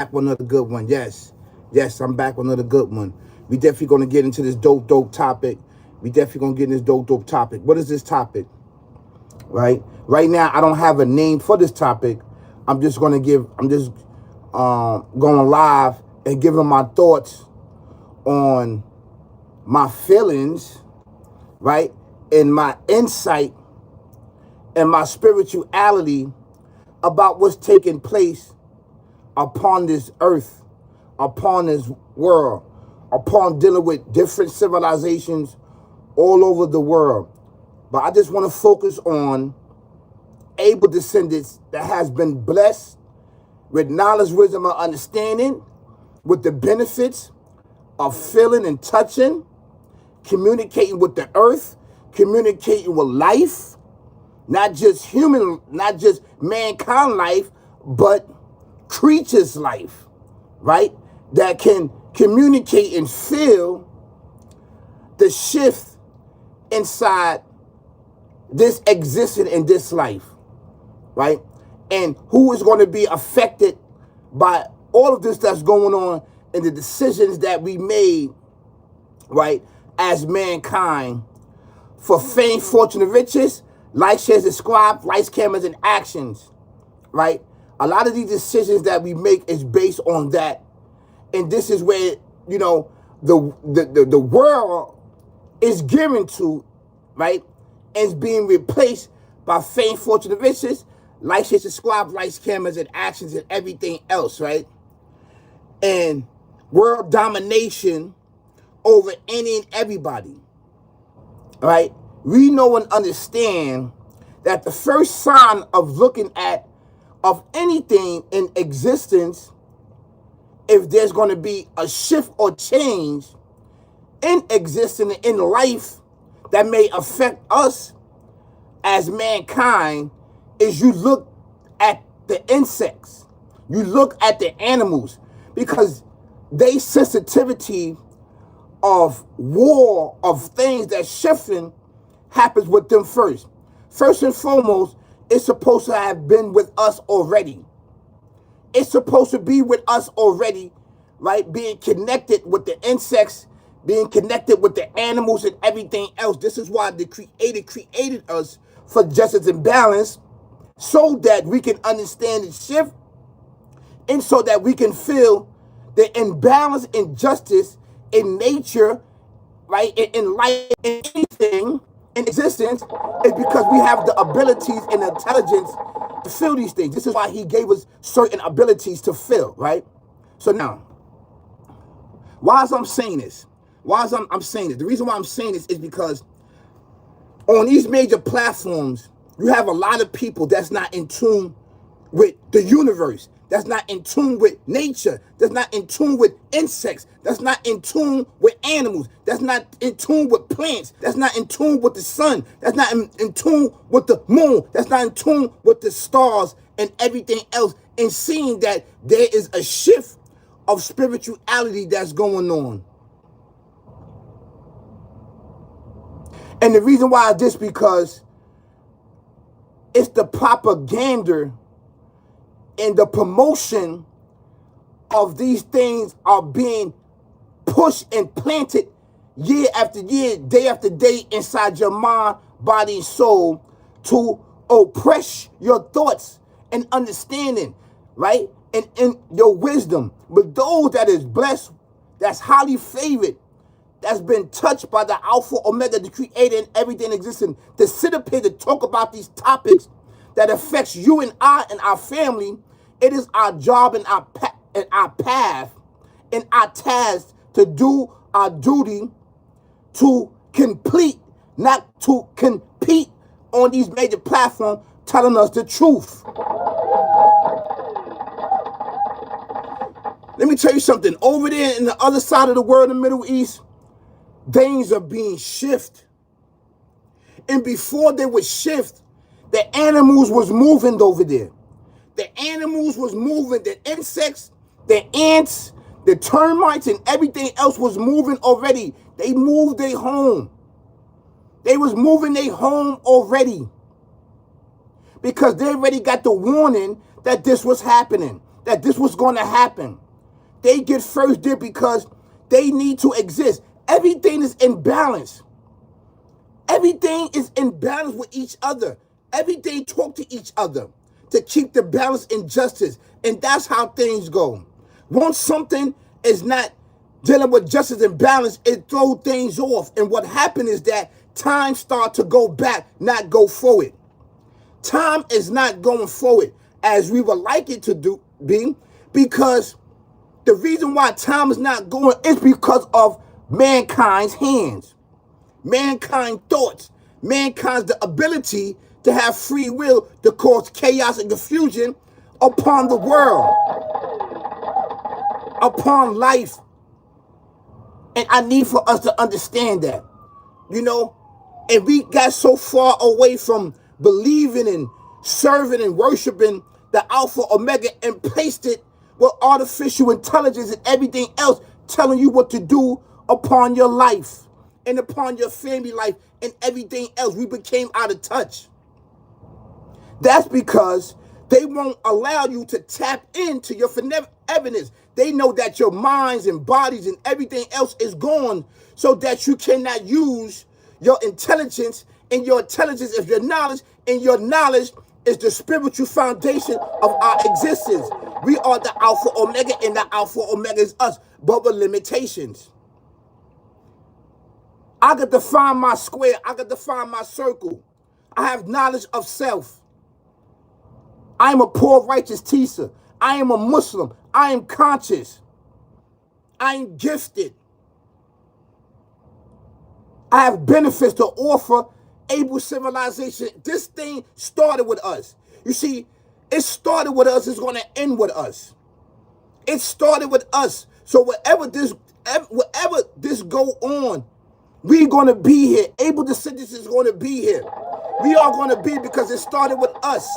back with another good one. Yes, I'm back with another good one. We definitely gonna get into this dope topic. We definitely gonna get in this dope topic. What is this topic? Right now, I don't have a name for this topic. I'm just going live and giving my thoughts on my feelings, right, and my insight and my spirituality about what's taking place upon this earth, upon this world, upon dealing with different civilizations all over the world. But I just want to focus on able descendants that has been blessed with knowledge, wisdom, and understanding, with the benefits of feeling and touching, communicating with the earth, communicating with life, not just human, not just mankind life, but creatures' life, right? That can communicate and feel the shift inside this existence in this life, right? And who is going to be affected by all of this that's going on and the decisions that we made, right, as mankind for fame, fortune, and riches, like, shares, subscribe, likes, cameras, and actions, right? A lot of these decisions that we make is based on that. And this is where, the world is given to, right, is being replaced by fame, fortune, and riches, like, share, subscribe, likes, cameras, and actions, and everything else, right? And world domination over any and everybody, right? We know and understand that the first sign of looking at of anything in existence, if there's going to be a shift or change in existence in life that may affect us as mankind, is you look at the insects, you look at the animals, because they sensitivity of war, of things that shifting, happens with them first. First and foremost, it's supposed to have been with us already. It's supposed to be with us already, right? Being connected with the insects, being connected with the animals and everything else. This is why the Creator created us for justice and balance, so that we can understand the shift, and so that we can feel the imbalance, injustice in nature, right, in life, in anything in existence, is because we have the abilities and intelligence to feel these things. This is why he gave us certain abilities to feel, right? So now, why is I'm saying this? I'm saying this? The reason why I'm saying this is because on these major platforms, you have a lot of people that's not in tune with the universe, that's not in tune with nature, that's not in tune with insects, that's not in tune with animals, that's not in tune with plants, that's not in tune with the sun, that's not in tune with the moon, that's not in tune with the stars and everything else, and seeing that there is a shift of spirituality that's going on. And the reason why is this, because it's the propaganda and the promotion of these things are being pushed and planted year after year, day after day inside your mind, body, and soul to oppress your thoughts and understanding, right? And your wisdom. But those that is blessed, that's highly favored, that's been touched by the Alpha, Omega, the Creator, and everything existing, to sit up here to talk about these topics that affects you and I and our family. It is our job and our path and our task to do our duty to complete, not to compete on these major platforms telling us the truth. Let me tell you something. Over there in the other side of the world, in the Middle East, things are being shifted. And before they would shift, the animals was moving over there. The animals was moving. The insects, the ants, the termites, and everything else was moving already. They moved their home. They was moving their home already, because they already got the warning that this was happening. that this was going to happen. They get first dibs because they need to exist. Everything is in balance. Everything is in balance with each other. Everything talk to each other to keep the balance and justice. And that's how things go. Once something is not dealing with justice and balance, it throws things off. And what happened is that time starts to go back, not go forward. Time is not going forward as we would like it to be, because the reason why time is not going is because of mankind's hands, mankind thoughts, mankind's the ability to have free will to cause chaos and confusion upon the world, upon life. And I need for us to understand that, and we got so far away from believing and serving and worshiping the Alpha Omega and placed it with artificial intelligence and everything else telling you what to do upon your life and upon your family life and everything else. We became out of touch. That's because they won't allow you to tap into your evidence. They know that your minds and bodies and everything else is gone, so that you cannot use your intelligence, and your intelligence is your knowledge, and your knowledge is the spiritual foundation of our existence. We are the Alpha Omega, and the Alpha Omega is us, but with limitations. I got to find my square. I got to find my circle. I have knowledge of self. I am a poor righteous teacher. I am a Muslim. I am conscious. I am gifted. I have benefits to offer able civilization. This thing started with us. You see, it started with us. It's going to end with us. It started with us. So whatever this go on, we're going to be here. Able descendants is going to be here. We are going to be, because it started with us.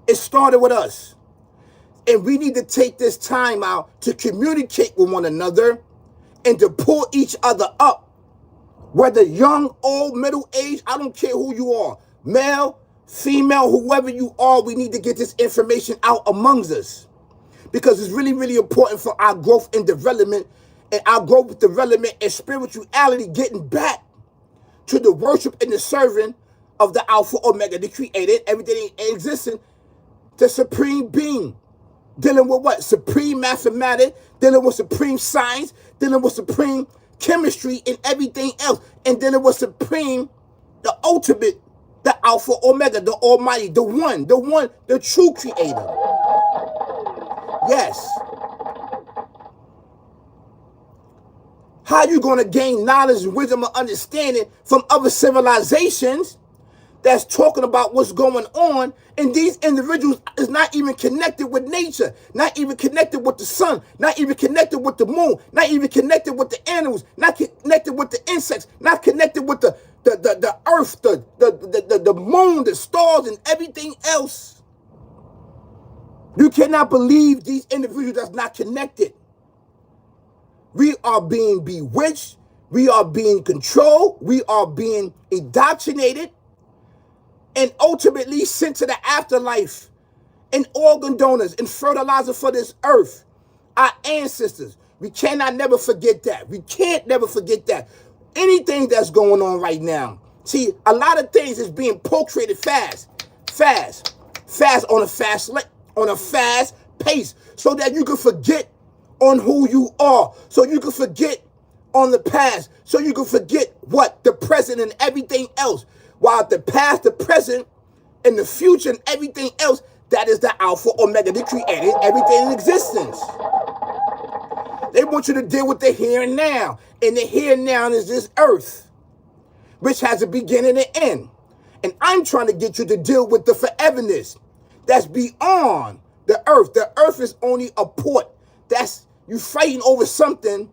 It started with us. And we need to take this time out to communicate with one another and to pull each other up. Whether young, old, middle age, I don't care who you are. Male, female, whoever you are, we need to get this information out amongst us. Because it's really, really important for our growth and development, and our growth, development, and spirituality, getting back to the worship and the serving of the Alpha Omega, the creator, everything existing, the supreme being. Dealing with what? Supreme mathematics, dealing with supreme science, dealing with supreme chemistry and everything else, and dealing with supreme, the ultimate, the Alpha Omega, the Almighty, the one, the true creator. Yes. How are you going to gain knowledge and wisdom and understanding from other civilizations that's talking about what's going on, and these individuals is not even connected with nature, not even connected with the sun, not even connected with the moon, not even connected with the animals, not connected with the insects, not connected with the earth, the moon, the stars, and everything else. You cannot believe these individuals that's not connected. We are being bewitched. We are being controlled. We are being indoctrinated, and ultimately sent to the afterlife, and organ donors and fertilizer for this earth. Our ancestors. We cannot never forget that. We can't never forget that. Anything that's going on right now. See, a lot of things is being portrayed fast on a fast pace, so that you can forget on who you are, so you can forget on the past, so you can forget what the present and everything else. While the past, the present, and the future, and everything else, that is the Alpha Omega, the created everything in existence. They want you to deal with the here and now. And the here and now is this earth, which has a beginning and end. And I'm trying to get you to deal with the foreverness that's beyond the earth. The earth is only a port. That's you fighting over something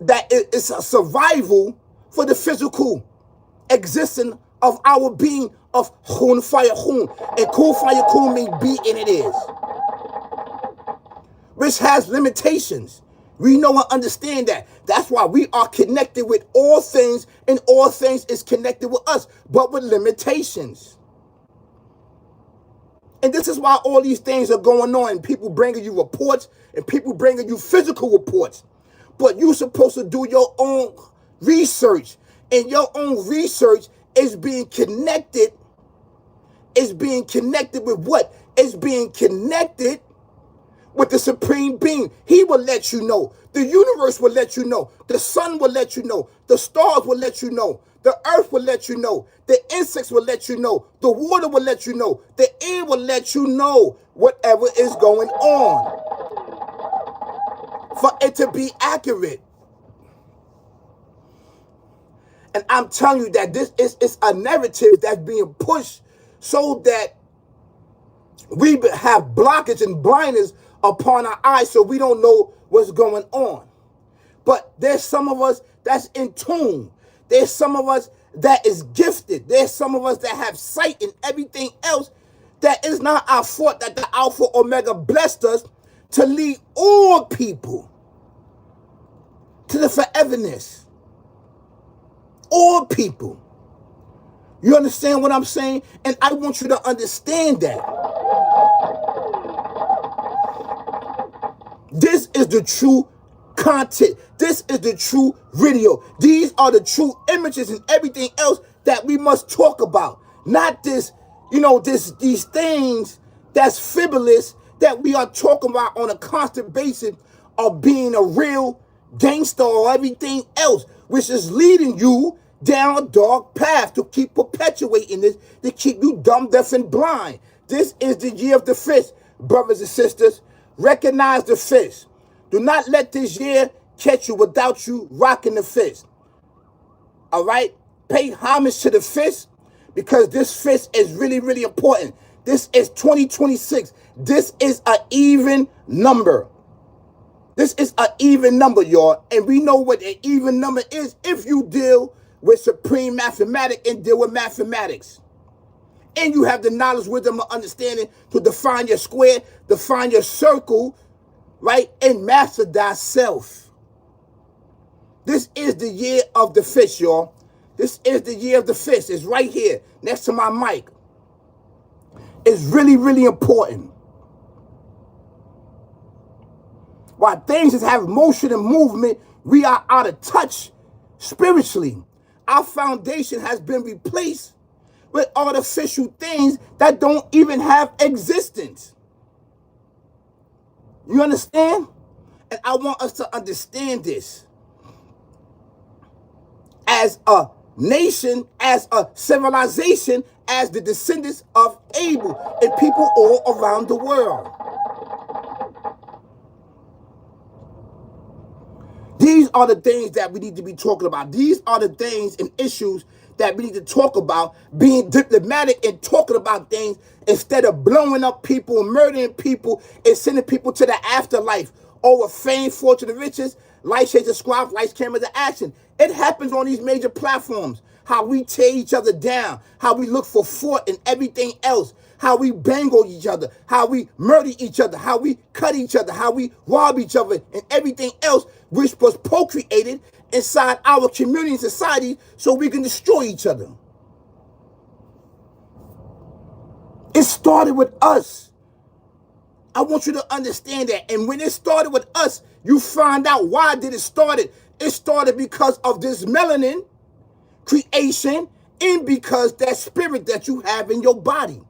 that is a survival for the physical existence of our being of Khun Fire Khun. And Khun Fire Khun means be, and it is. Which has limitations. We know and understand that. That's why we are connected with all things, and all things is connected with us, but with limitations. And this is why all these things are going on, and people bringing you reports, and people bringing you physical reports. But you're supposed to do your own research, and your own research is being connected. It's being connected with what? It's being connected with the supreme being. He will let you know. The universe will let you know. The sun will let you know. The stars will let you know. The earth will let you know. The insects will let you know. The water will let you know. The air will let you know whatever is going on for it to be accurate. And I'm telling you that this is a narrative that's being pushed so that we have blockage and blinders upon our eyes so we don't know what's going on. But there's some of us that's in tune. There's some of us that is gifted. There's some of us that have sight and everything else. That is not our fault that the Alpha Omega blessed us to lead all people to the foreverness. All people. You understand what I'm saying? And I want you to understand that. This is the true content. This is the true video. These are the true images and everything else that we must talk about. Not this, these things that's frivolous that we are talking about on a constant basis of being a real gangster or everything else, which is leading you down a dark path to keep perpetuating this, to keep you dumb, deaf, and blind. This is the year of the fist, brothers and sisters. Recognize the fist. Do not let this year catch you without you rocking the fist. All right? Pay homage to the fist because this fist is really, really important. This is 2026. This is an even number. This is an even number, y'all. And we know what an even number is if you deal with supreme mathematics and deal with mathematics. And you have the knowledge, wisdom, and understanding to define your square, define your circle, right? And master thyself. This is the year of the fish, y'all. This is the year of the fish. It's right here next to my mic. It's really, really important. While things just have motion and movement, we are out of touch spiritually. Our foundation has been replaced with artificial things that don't even have existence. You understand? And I want us to understand this. As a nation, as a civilization, as the descendants of Abel and people all around the world. These are the things that we need to be talking about. These are the things and issues that we need to talk about, being diplomatic and talking about things instead of blowing up people and murdering people and sending people to the afterlife over fame, fortune, and riches. Light shades of squad, lights, cameras, and action. It happens on these major platforms. How we tear each other down, how we look for fault and everything else, how we bangle each other, how we murder each other, how we cut each other, how we rob each other, and everything else which was procreated inside our community and society so we can destroy each other. It started with us. I want you to understand that. And when it started with us, you find out why did it started. It started because of this melanin creation and because that spirit that you have in your body.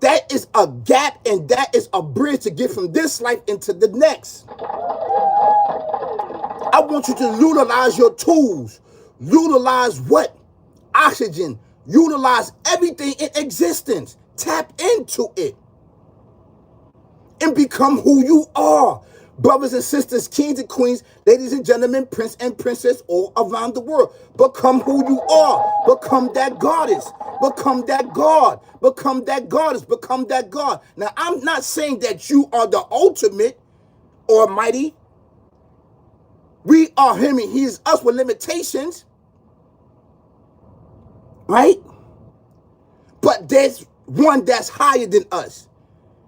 That is a gap and that is a bridge to get from this life into the next. I want you to utilize your tools. Utilize what? Oxygen. Utilize everything in existence. Tap into it. And become who you are. Brothers and sisters, kings and queens, ladies and gentlemen, prince and princess all around the world. Become who you are. Become that goddess. Become that god. Become that goddess. Become that god. Now, I'm not saying that you are the ultimate or mighty. We are him and he is us with limitations. Right? But there's one that's higher than us.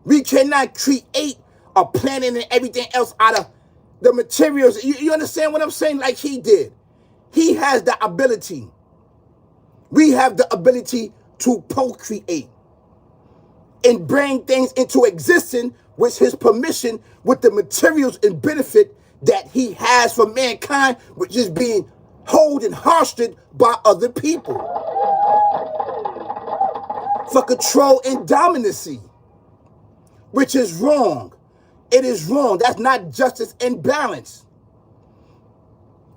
We cannot create a planet and everything else out of the materials. You understand what I'm saying? Like he did. He has the ability. We have the ability to procreate. and bring things into existence with his permission, with the materials and benefit that he has for mankind, which is being held and hostage by other people for control and dominancy, which is wrong. It is wrong. That's not justice and balance.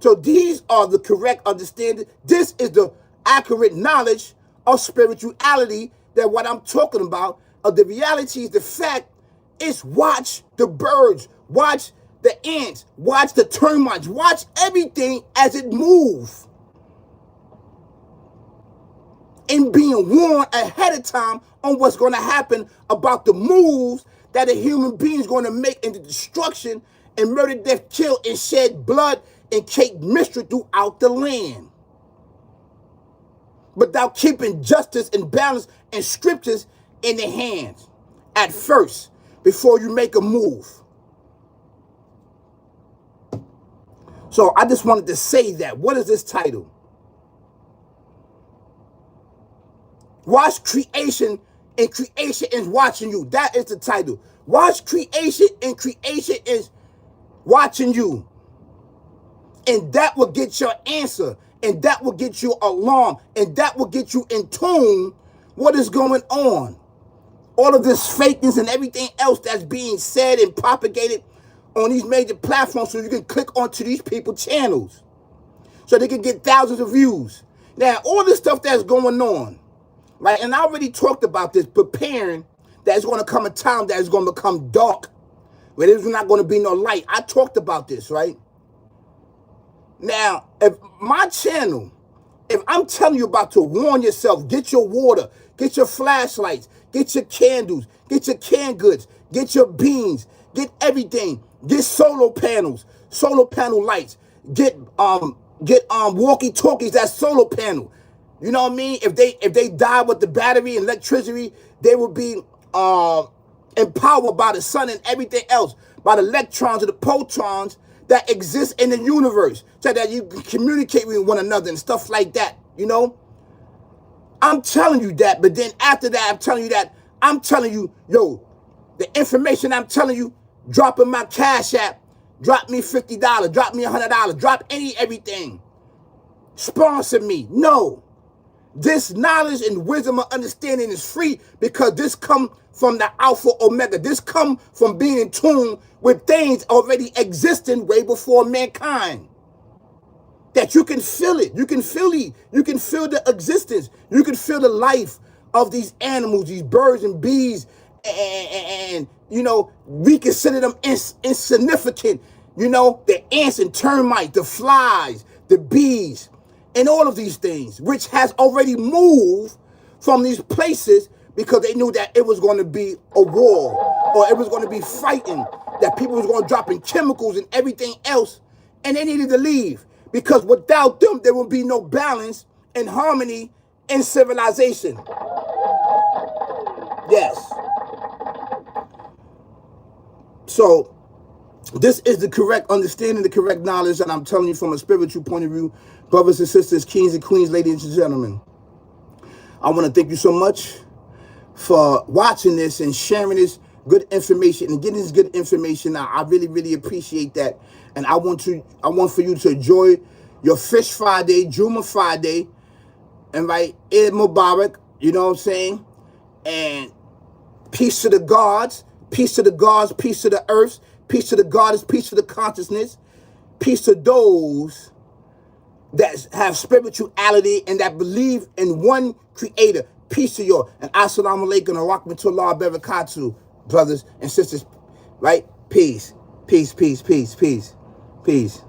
So these are the correct understanding. This is the accurate knowledge of spirituality, that what I'm talking about, of the reality is the fact is watch the birds, watch the ants, watch the termites, watch everything as it moves. And being warned ahead of time on what's going to happen about the moves that a human being is going to make into destruction and murder, death, kill, and shed blood and create mystery throughout the land. Without keeping justice and balance and scriptures in the hands at first before you make a move. So I just wanted to say that. What is this title? Watch creation, and creation is watching you. That is the title. Watch creation, and creation is watching you. And that will get your answer. And that will get you alarm. And that will get you in tune what is going on. All of this fakeness and everything else that's being said and propagated on these major platforms, so you can click onto these people's channels so they can get thousands of views. Now, all this stuff that's going on, right? And I already talked about this, preparing that it's going to come a time that it's going to become dark, where there's not going to be no light. I talked about this, right? Now, if my channel, if I'm telling you about to warn yourself, get your water, get your flashlights, get your candles, get your canned goods, get your beans, get everything, get solar panels, solar panel lights, get walkie-talkies, that's solar panel. You know what I mean? If they die with the battery and electricity, they will be empowered by the sun and everything else, by the electrons and the protons that exist in the universe, so that you can communicate with one another and stuff like that, you know? I'm telling you that, but then after that, I'm telling you, yo, the information I'm telling you, drop in my Cash App, drop me $50, drop me $100, drop everything. Sponsor me. No. This knowledge and wisdom and understanding is free, because this come from the Alpha Omega. This come from being in tune with things already existing way before mankind. That you can feel it. You can feel the existence. You can feel the life of these animals, these birds and bees, and you know, we consider them insignificant. You know, the ants and termites, the flies, the bees, and all of these things, which has already moved from these places because they knew that it was going to be a war, or it was going to be fighting, that people was going to drop in chemicals and everything else, and they needed to leave, because without them, there would be no balance and harmony in civilization. Yes. So this is the correct understanding, the correct knowledge that I'm telling you from a spiritual point of view, brothers and sisters, kings and queens, ladies and gentlemen. I want to thank you so much for watching this and sharing this good information and getting this good information out. I really, really appreciate that. And I want for you to enjoy your Fish Friday, Juma Friday, and right, Eid Mubarak, you know what I'm saying? And peace to the gods, peace to the gods, peace to the earth, peace to the goddess, peace to the consciousness, peace to those that have spirituality and that believe in one creator. Peace to you. And assalamu alaikum wa rahmatullahi wa barakatuh, brothers and sisters. Right? Peace. Peace, peace, peace, peace, peace.